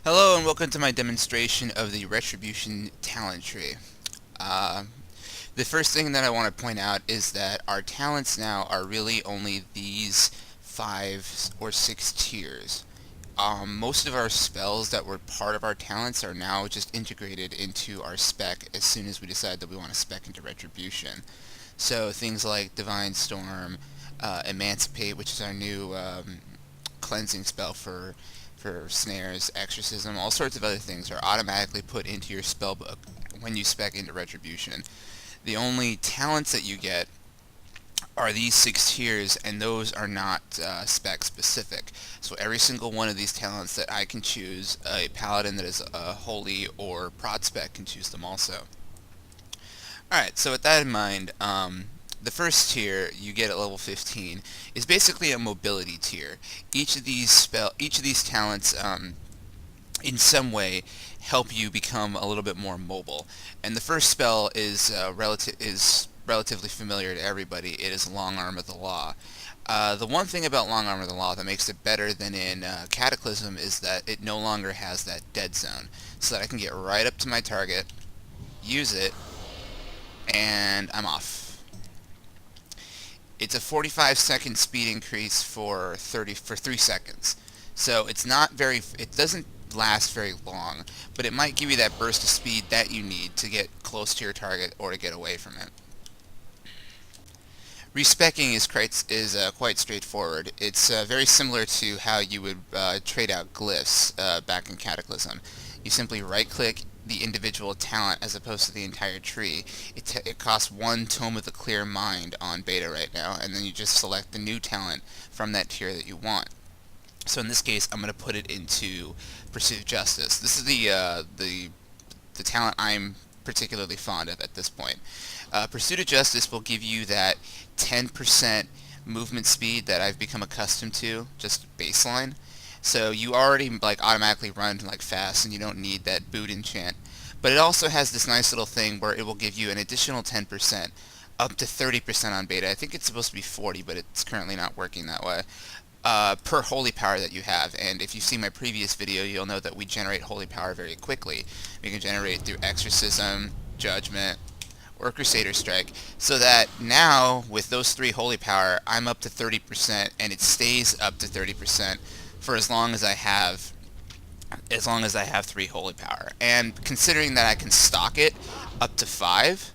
Hello and welcome to my demonstration of the Retribution talent tree. The first thing that I want to point out is that our talents now are really only these 5 or 6 tiers. Most of our spells that were part of our talents are now just integrated into our spec as soon as we decide that we want to spec into Retribution. So things like Divine Storm, Emancipate, which is our new cleansing spell for snares, exorcism, all sorts of other things are automatically put into your spellbook when you spec into Retribution. The only talents that you get are these 6 tiers, and those are not spec specific. So every single one of these talents that I can choose, a paladin that is a holy or prot spec can choose them also. Alright, so with that in mind, the first tier you get at level 15 is basically a mobility tier. Each of these talents in some way help you become a little bit more mobile. And the first spell is relatively familiar to everybody. It is Long Arm of the Law. The one thing about Long Arm of the Law that makes it better than in Cataclysm is that it no longer has that dead zone, so that I can get right up to my target, use it, and I'm off. It's a 45-second speed increase for 3 seconds. So it doesn't last very long, but it might give you that burst of speed that you need to get close to your target or to get away from it. Respecking is quite straightforward. It's very similar to how you would trade out glyphs back in Cataclysm. You simply right-click the individual talent as opposed to the entire tree. It costs 1 Tome of the Clear Mind on beta right now, and then you just select the new talent from that tier that you want. So in this case, I'm going to put it into Pursuit of Justice. This is the talent I'm particularly fond of at this point. Pursuit of Justice will give you that 10% movement speed that I've become accustomed to, just baseline. So you already automatically run fast, and you don't need that boot enchant. But it also has this nice little thing where it will give you an additional 10%, up to 30% on beta. I think it's supposed to be 40, but it's currently not working that way. Per holy power that you have. And if you've seen my previous video, you'll know that we generate holy power very quickly. We can generate it through exorcism, judgment, or Crusader Strike, so that now with those 3 holy power, I'm up to 30%, and it stays up to 30% for as long as I have 3 holy power. And considering that I can stock it up to 5,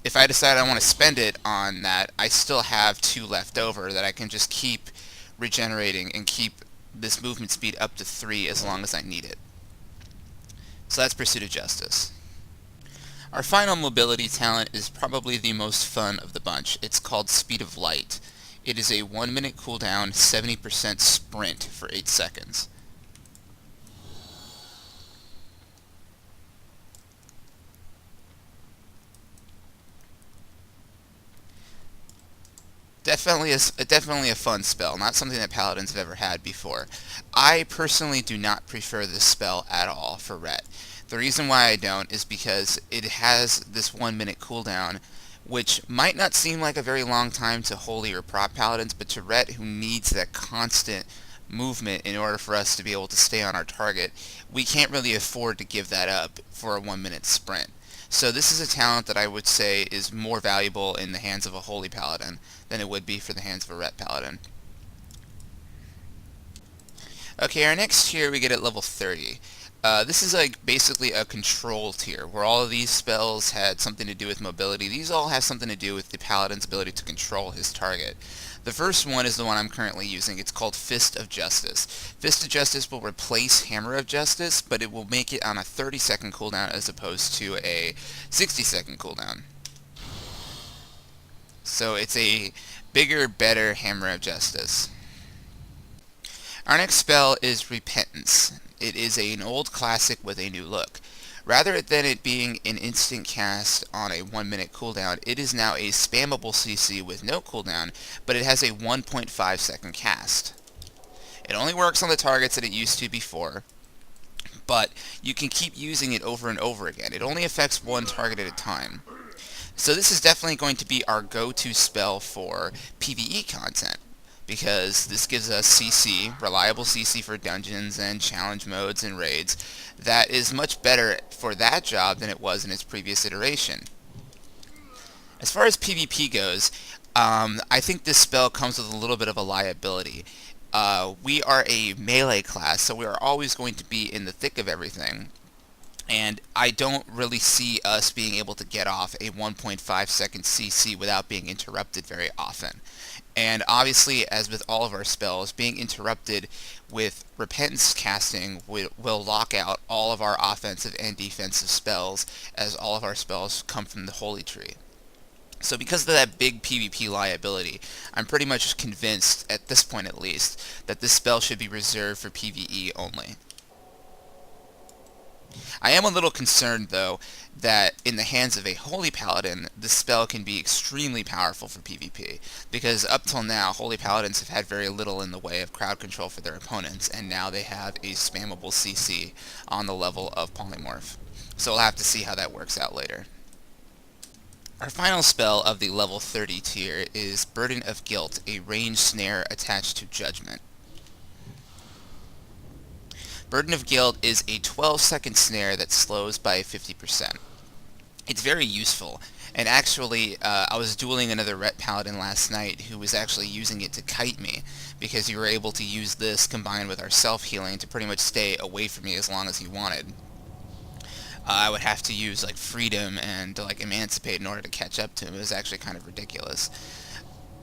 if I decide I want to spend it on that, I still have 2 left over that I can just keep regenerating and keep this movement speed up to 3 as long as I need it. So that's Pursuit of Justice. Our final mobility talent is probably the most fun of the bunch. It's called Speed of Light. It is a 1-minute cooldown, 70% sprint for 8 seconds. Definitely a fun spell, not something that Paladins have ever had before. I personally do not prefer this spell at all for Ret. The reason why I don't is because it has this 1-minute cooldown, which might not seem like a very long time to Holy or Prot Paladins, but to Ret, who needs that constant movement in order for us to be able to stay on our target, we can't really afford to give that up for a 1-minute sprint. So this is a talent that I would say is more valuable in the hands of a Holy Paladin than it would be for the hands of a Ret Paladin. Okay, our next tier we get at level 30. This is basically a control tier, where all of these spells had something to do with mobility. These all have something to do with the Paladin's ability to control his target. The first one is the one I'm currently using. It's called Fist of Justice. Fist of Justice will replace Hammer of Justice, but it will make it on a 30-second cooldown as opposed to a 60-second cooldown. So it's a bigger, better Hammer of Justice. Our next spell is Repentance. It is an old classic with a new look. Rather than it being an instant cast on a 1-minute cooldown, it is now a spammable CC with no cooldown, but it has a 1.5 second cast. It only works on the targets that it used to before, but you can keep using it over and over again. It only affects one target at a time. So this is definitely going to be our go-to spell for PvE content, because this gives us CC, reliable CC for dungeons and challenge modes and raids, that is much better for that job than it was in its previous iteration. As far as PvP goes, I think this spell comes with a little bit of a liability. We are a melee class, so we are always going to be in the thick of everything. And I don't really see us being able to get off a 1.5 second CC without being interrupted very often. And obviously, as with all of our spells, being interrupted with Repentance casting will lock out all of our offensive and defensive spells, as all of our spells come from the Holy Tree. So because of that big PvP liability, I'm pretty much convinced, at this point at least, that this spell should be reserved for PvE only. I am a little concerned, though, that in the hands of a Holy Paladin, this spell can be extremely powerful for PvP, because up till now, Holy Paladins have had very little in the way of crowd control for their opponents, and now they have a spammable CC on the level of Polymorph. So we'll have to see how that works out later. Our final spell of the level 30 tier is Burden of Guilt, a ranged snare attached to Judgment. Burden of Guilt is a 12-second snare that slows by 50%. It's very useful, and actually, I was dueling another Ret Paladin last night who was actually using it to kite me, because you were able to use this combined with our self-healing to pretty much stay away from me as long as you wanted. I would have to use like Freedom and like Emancipate in order to catch up to him. It was actually kind of ridiculous.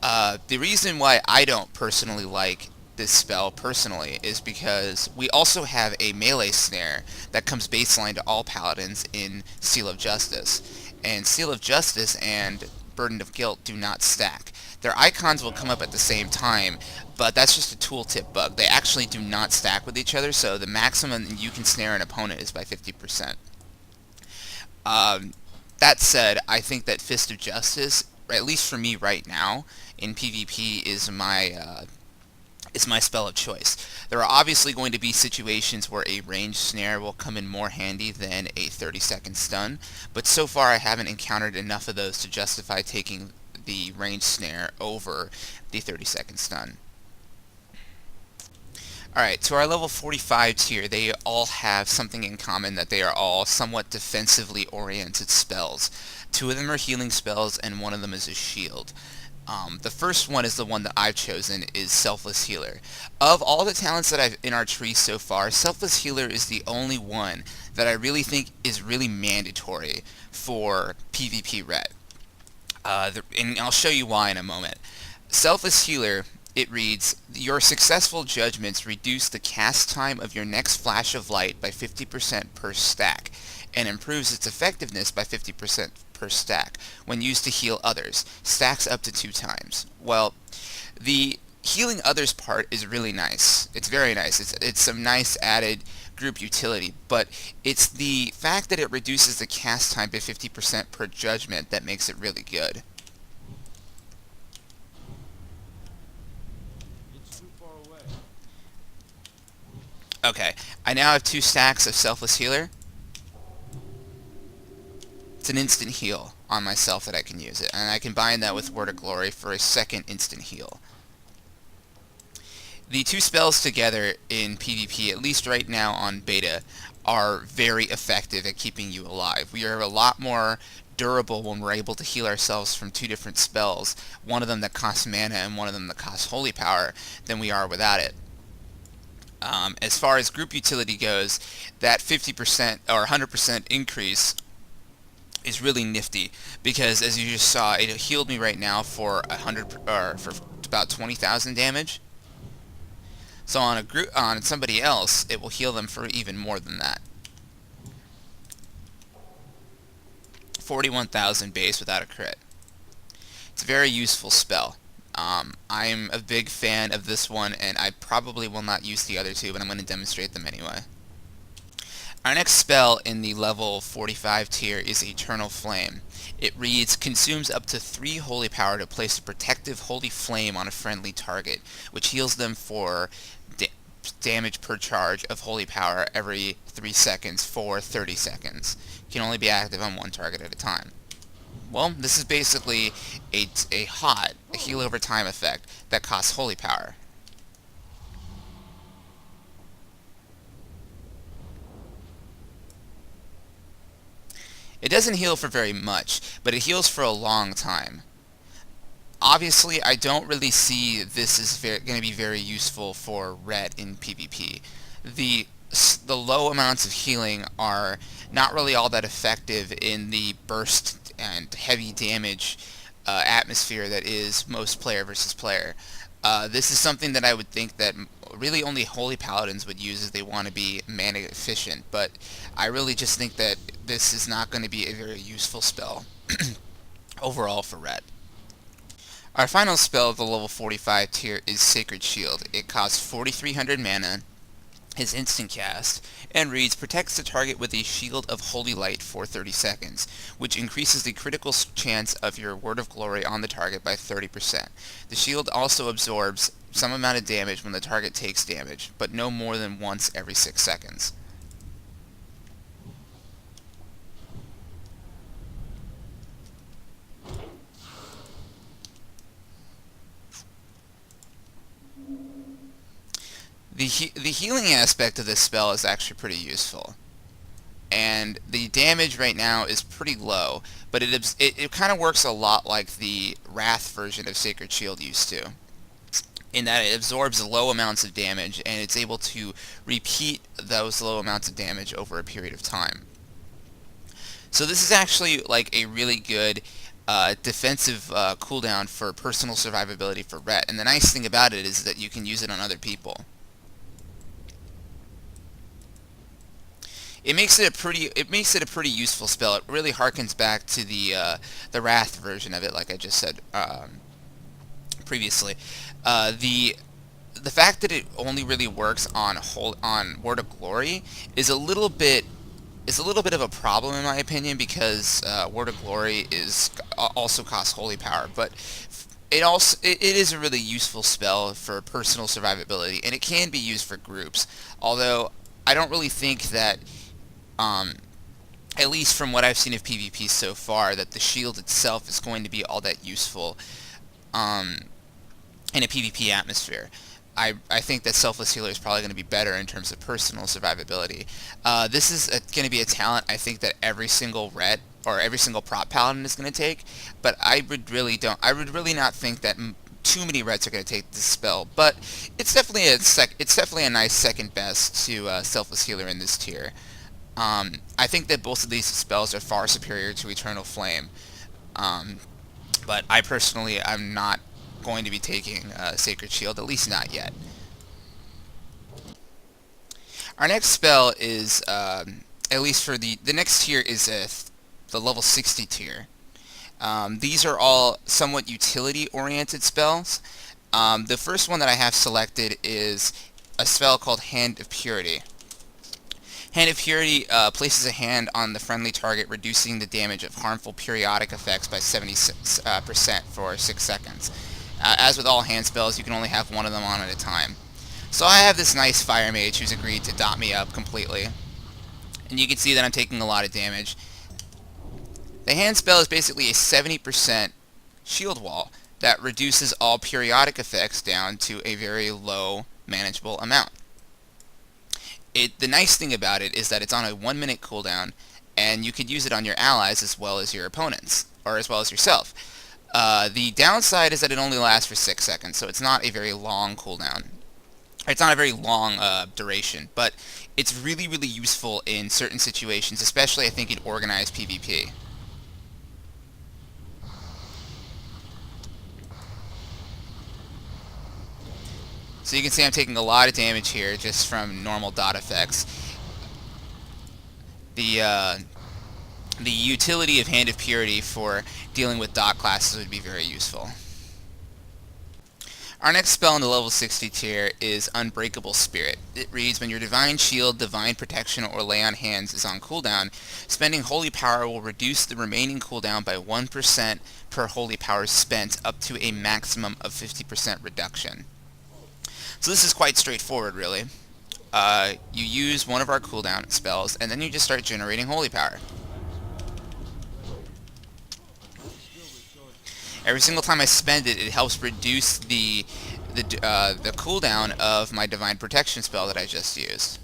The reason why I don't personally like this spell personally is because we also have a melee snare that comes baseline to all paladins in Seal of Justice, and Seal of Justice and Burden of Guilt do not stack. Their icons will come up at the same time, but that's just a tooltip bug. They actually do not stack with each other, so the maximum you can snare an opponent is by 50%. That said, I think that Fist of Justice, at least for me right now, in PvP is my spell of choice. There are obviously going to be situations where a ranged snare will come in more handy than a 30-second stun, but so far I haven't encountered enough of those to justify taking the ranged snare over the 30-second stun. Alright, to our level 45 tier, they all have something in common, that they are all somewhat defensively oriented spells. 2 of them are healing spells, and 1 of them is a shield. The first one is the one that I've chosen, is Selfless Healer. Of all the talents that I've in our tree so far, Selfless Healer is the only one that I really think is really mandatory for PvP Ret. And I'll show you why in a moment. Selfless Healer, it reads, your successful judgments reduce the cast time of your next flash of light by 50% per stack, and improves its effectiveness by 50% per stack when used to heal others. Stacks up to 2 times. Well, the healing others part is really nice. It's very nice. It's some nice added group utility, but it's the fact that it reduces the cast time by 50% per judgment that makes it really good. Okay, I now have 2 stacks of Selfless Healer. It's an instant heal on myself that I can use it, and I combine that with Word of Glory for a second instant heal. The 2 spells together in PvP, at least right now on beta, are very effective at keeping you alive. We are a lot more durable when we're able to heal ourselves from 2 different spells, one of them that costs mana and one of them that costs holy power, than we are without it. As far as group utility goes, that 50% or 100% increase is really nifty, because as you just saw, it healed me right now for for about 20,000 damage. So on somebody else, it will heal them for even more than that. 41,000 base without a crit. It's a very useful spell. I'm a big fan of this one, and I probably will not use the other 2, but I'm going to demonstrate them anyway. Our next spell in the level 45 tier is Eternal Flame. It reads, consumes up to 3 holy power to place a protective holy flame on a friendly target, which heals them for damage per charge of holy power every 3 seconds for 30 seconds. Can only be active on 1 target at a time. Well, this is basically a heal over time effect that costs holy power. It doesn't heal for very much, but it heals for a long time. Obviously, I don't really see this as going to be very useful for Ret in PvP. The the low amounts of healing are not really all that effective in the burst and heavy damage atmosphere that is most player versus player. This is something that I would think that really only Holy Paladins would use if they want to be mana efficient, but I really just think that this is not going to be a very useful spell overall for Ret. Our final spell of the level 45 tier is Sacred Shield. It costs 4,300 mana, is instant cast, and reads, protects the target with a shield of holy light for 30 seconds, which increases the critical chance of your Word of Glory on the target by 30%. The shield also absorbs some amount of damage when the target takes damage, but no more than once every 6 seconds. The healing aspect of this spell is actually pretty useful. And the damage right now is pretty low, but it kind of works a lot like the Wrath version of Sacred Shield used to, in that it absorbs low amounts of damage, and it's able to repeat those low amounts of damage over a period of time. So this is actually like a really good defensive cooldown for personal survivability for Ret, and the nice thing about it is that you can use it on other people. It makes it a pretty useful spell. It really harkens back to the Wrath version of it, like I just said previously. The fact that it only really works on Word of Glory is a little bit of a problem in my opinion, because Word of Glory also costs holy power, but it is a really useful spell for personal survivability, and it can be used for groups. Although I don't really think that, at least from what I've seen of PvP so far, that the shield itself is going to be all that useful in a PvP atmosphere. I think that Selfless Healer is probably going to be better in terms of personal survivability. This is going to be a talent I think that every single Ret or every single prop paladin is going to take, but I would really not think that too many Rets are going to take this spell. But it's definitely a nice second best to Selfless Healer in this tier. I think that both of these spells are far superior to Eternal Flame, but I personally am not going to be taking Sacred Shield, at least not yet. Our next spell is, at least for the next tier, is the level 60 tier. These are all somewhat utility-oriented spells. The first one that I have selected is a spell called Hand of Purity. Hand of Purity places a hand on the friendly target, reducing the damage of harmful periodic effects by 70% for 6 seconds. As with all hand spells, you can only have one of them on at a time. So I have this nice fire mage who's agreed to dot me up completely. And you can see that I'm taking a lot of damage. The hand spell is basically a 70% shield wall that reduces all periodic effects down to a very low, manageable amount. The nice thing about it is that it's on a 1-minute cooldown, and you could use it on your allies as well as your opponents, or as well as yourself. The downside is that it only lasts for 6 seconds, so it's not a very long cooldown. It's not a very long duration, but it's really, really useful in certain situations, especially I think in organized PvP. So you can see I'm taking a lot of damage here just from normal dot effects. The utility of Hand of Purity for dealing with dot classes would be very useful. Our next spell in the level 60 tier is Unbreakable Spirit. It reads, when your Divine Shield, Divine Protection, or Lay on Hands is on cooldown, spending Holy Power will reduce the remaining cooldown by 1% per Holy Power spent, up to a maximum of 50% reduction. So this is quite straightforward, really. You use one of our cooldown spells, and then you just start generating Holy Power. Every single time I spend it, it helps reduce the cooldown of my Divine Protection spell that I just used.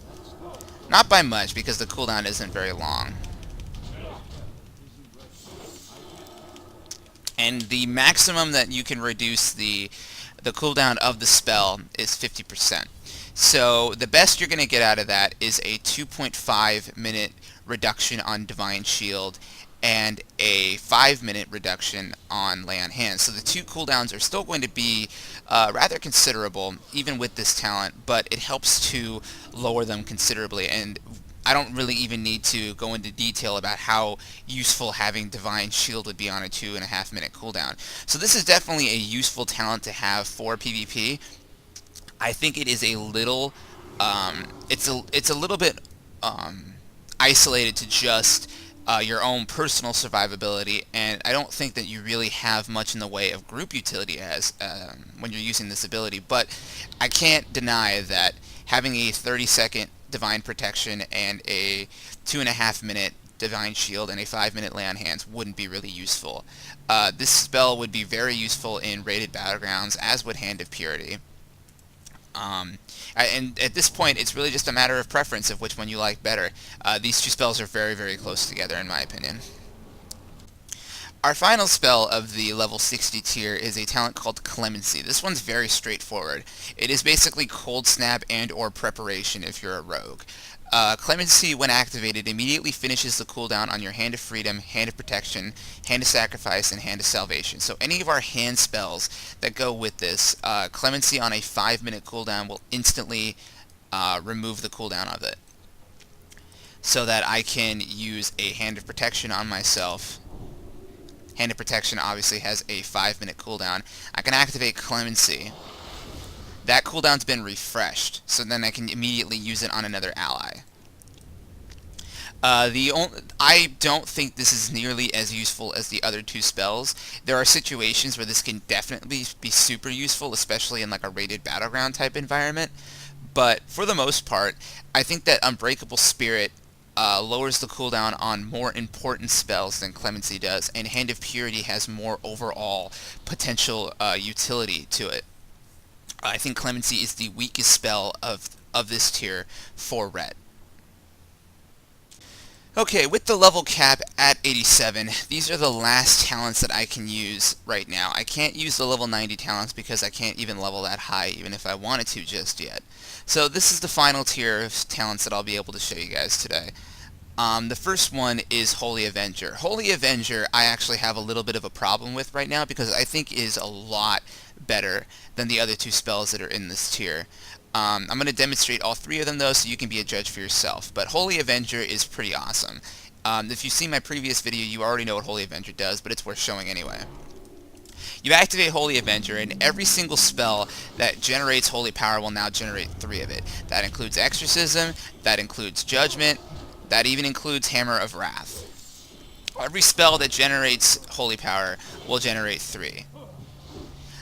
Not by much, because the cooldown isn't very long. And the maximum that you can reduce the cooldown of the spell is 50%. So the best you're going to get out of that is a 2.5 minute reduction on Divine Shield and a 5-minute reduction on Lay on Hands. So the two cooldowns are still going to be rather considerable, even with this talent, but it helps to lower them considerably. And I don't really even need to go into detail about how useful having Divine Shield would be on a 2.5-minute cooldown. So this is definitely a useful talent to have for PvP. I think it is a little, it's a little bit isolated to just your own personal survivability, and I don't think that you really have much in the way of group utility as when you're using this ability. But I can't deny that having a 30-second Divine Protection and a 2.5-minute Divine Shield and a 5-minute Lay on Hands wouldn't be really useful. This spell would be very useful in rated battlegrounds, as would Hand of Purity. And at this point, it's really just a matter of preference of which one you like better. These two spells are very, very close together, in my opinion. Our final spell of the level 60 tier is a talent called Clemency. This one's very straightforward. It is basically Cold Snap and or Preparation if you're a rogue. Clemency, when activated, immediately finishes the cooldown on your Hand of Freedom, Hand of Protection, Hand of Sacrifice, and Hand of Salvation. So any of our hand spells that go with this, Clemency on a 5-minute cooldown will instantly remove the cooldown of it. So that I can use a Hand of Protection on myself. Hand of Protection obviously has a 5-minute cooldown. I can activate Clemency. That cooldown's been refreshed, so then I can immediately use it on another ally. I don't think this is nearly as useful as the other two spells. There are situations where this can definitely be super useful, especially in like a rated battleground type environment. But for the most part, I think that Unbreakable Spirit lowers the cooldown on more important spells than Clemency does, and Hand of Purity has more overall potential utility to it. I think Clemency is the weakest spell of this tier for Ret. Okay, with the level cap at 87, these are the last talents that I can use right now. I can't use the level 90 talents because I can't even level that high, even if I wanted to just yet. So this is the final tier of talents that I'll be able to show you guys today. The first one is Holy Avenger. Holy Avenger I actually have a little bit of a problem with right now because I think is a lot better than the other two spells that are in this tier. I'm going to demonstrate all three of them though, so you can be a judge for yourself. But Holy Avenger is pretty awesome. If you've seen my previous video, you already know what Holy Avenger does, but it's worth showing anyway. You activate Holy Avenger, and every single spell that generates Holy Power will now generate 3 of it. That includes Exorcism, that includes Judgment, that even includes Hammer of Wrath. Every spell that generates Holy Power will generate 3.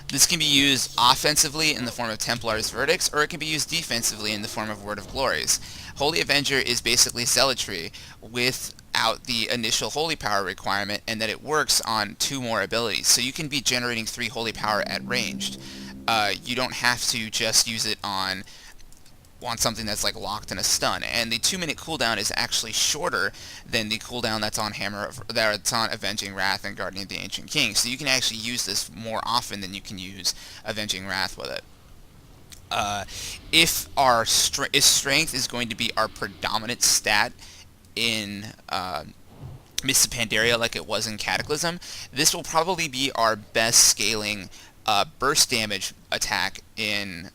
This can be used offensively in the form of Templar's Verdicts, or it can be used defensively in the form of Word of Glories. Holy Avenger is basically Zealotry without the initial Holy Power requirement, and that it works on 2 more abilities. So you can be generating 3 Holy Power at ranged. You don't have to just use it on something that's like locked in a stun, and the 2-minute cooldown is actually shorter than the cooldown that's on Avenging Wrath and Guardian of the Ancient King. So you can actually use this more often than you can use Avenging Wrath with it. If strength is going to be our predominant stat in Mists of Pandaria like it was in Cataclysm, this will probably be our best scaling burst damage attack in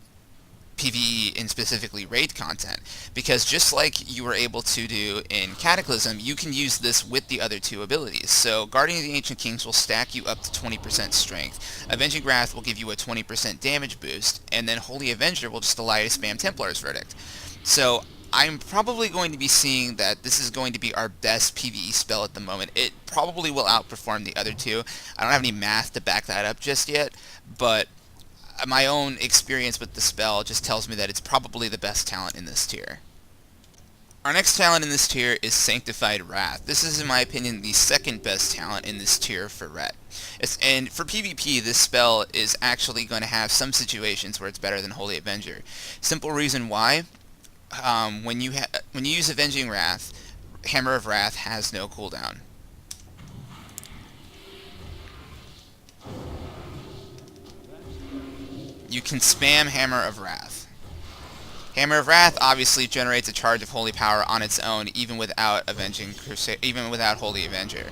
PvE and specifically raid content, because just like you were able to do in Cataclysm, you can use this with the other 2 abilities. So Guardian of the Ancient Kings will stack you up to 20% strength, Avenging Wrath will give you a 20% damage boost, and then Holy Avenger will just allow you to spam Templar's Verdict. So I'm probably going to be seeing that this is going to be our best PvE spell at the moment. It probably will outperform the other 2. I don't have any math to back that up just yet, but my own experience with the spell just tells me that it's probably the best talent in this tier. Our next talent in this tier is Sanctified Wrath. This is, in my opinion, the second best talent in this tier for Ret. And for PvP, this spell is actually going to have some situations where it's better than Holy Avenger. Simple reason why: when you use Avenging Wrath, Hammer of Wrath has no cooldown. You can spam Hammer of Wrath. Hammer of Wrath obviously generates a charge of holy power on its own, even without Holy Avenger.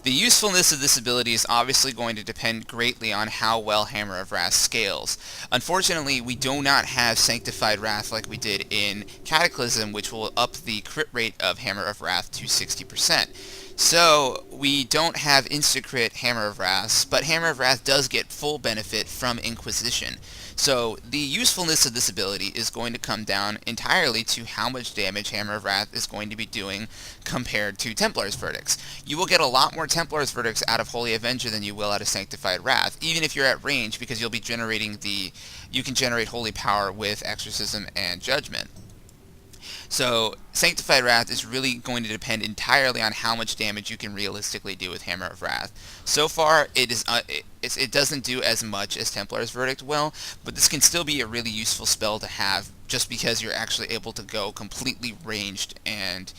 The usefulness of this ability is obviously going to depend greatly on how well Hammer of Wrath scales. Unfortunately, we do not have Sanctified Wrath like we did in Cataclysm, which will up the crit rate of Hammer of Wrath to 60%. So, we don't have insta-crit Hammer of Wrath, but Hammer of Wrath does get full benefit from Inquisition. So, the usefulness of this ability is going to come down entirely to how much damage Hammer of Wrath is going to be doing compared to Templar's Verdicts. You will get a lot more Templar's Verdicts out of Holy Avenger than you will out of Sanctified Wrath, even if you're at range, because you'll be generating you can generate Holy Power with Exorcism and Judgment. So, Sanctified Wrath is really going to depend entirely on how much damage you can realistically do with Hammer of Wrath. So far, it doesn't do as much as Templar's Verdict will, but this can still be a really useful spell to have, just because you're actually able to go completely ranged and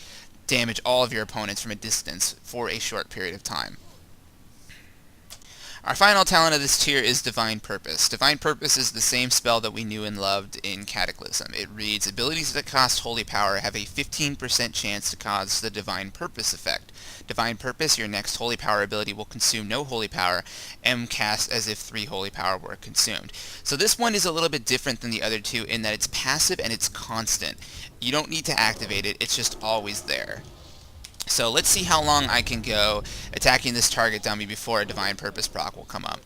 damage all of your opponents from a distance for a short period of time. Our final talent of this tier is Divine Purpose. Divine Purpose is the same spell that we knew and loved in Cataclysm. It reads, abilities that cost Holy Power have a 15% chance to cause the Divine Purpose effect. Divine Purpose, your next Holy Power ability, will consume no Holy Power and cast as if 3 Holy Power were consumed. So this one is a little bit different than the other two in that it's passive and it's constant. You don't need to activate it, it's just always there. So let's see how long I can go attacking this target dummy before a Divine Purpose proc will come up.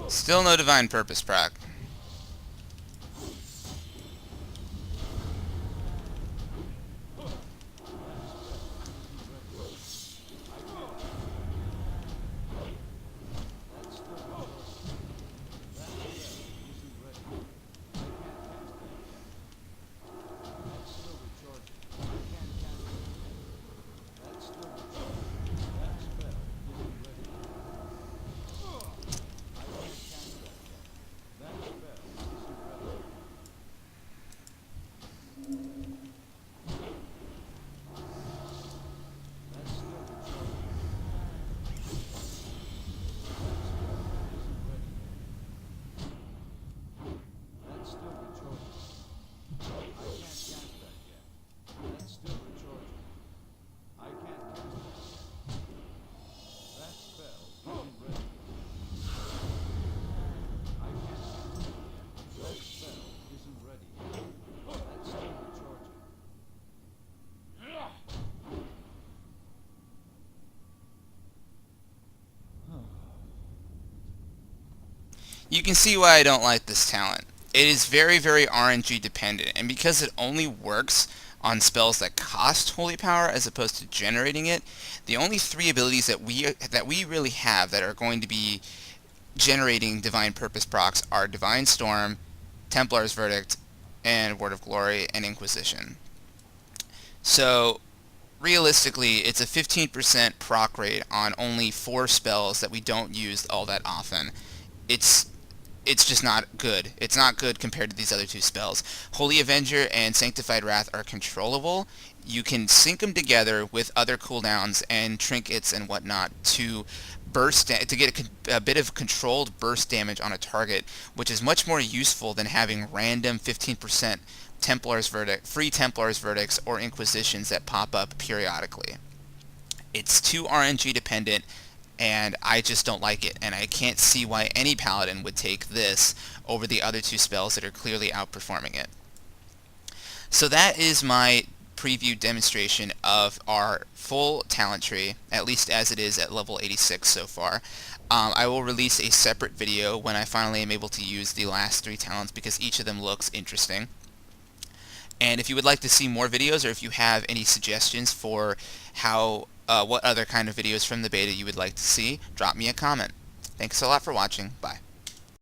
Still no Divine Purpose proc. You can see why I don't like this talent. It is very, very RNG dependent, and because it only works on spells that cost Holy Power as opposed to generating it, the only 3 abilities that we really have that are going to be generating Divine Purpose procs are Divine Storm, Templar's Verdict, and Word of Glory and Inquisition. So realistically, it's a 15% proc rate on only 4 spells that we don't use all that often. It's it's just not good. It's not good compared to these other two spells. Holy Avenger and Sanctified Wrath are controllable. You can sync them together with other cooldowns and trinkets and whatnot to to get a bit of controlled burst damage on a target, which is much more useful than having random 15% free Templar's Verdicts or Inquisitions that pop up periodically. It's too RNG dependent, and I just don't like it, and I can't see why any paladin would take this over the other two spells that are clearly outperforming it. So that is my preview demonstration of our full talent tree, at least as it is at level 86 so far. I will release a separate video when I finally am able to use the last 3 talents, because each of them looks interesting. And if you would like to see more videos, or if you have any suggestions for what other kind of videos from the beta you would like to see, drop me a comment. Thanks a lot for watching. Bye.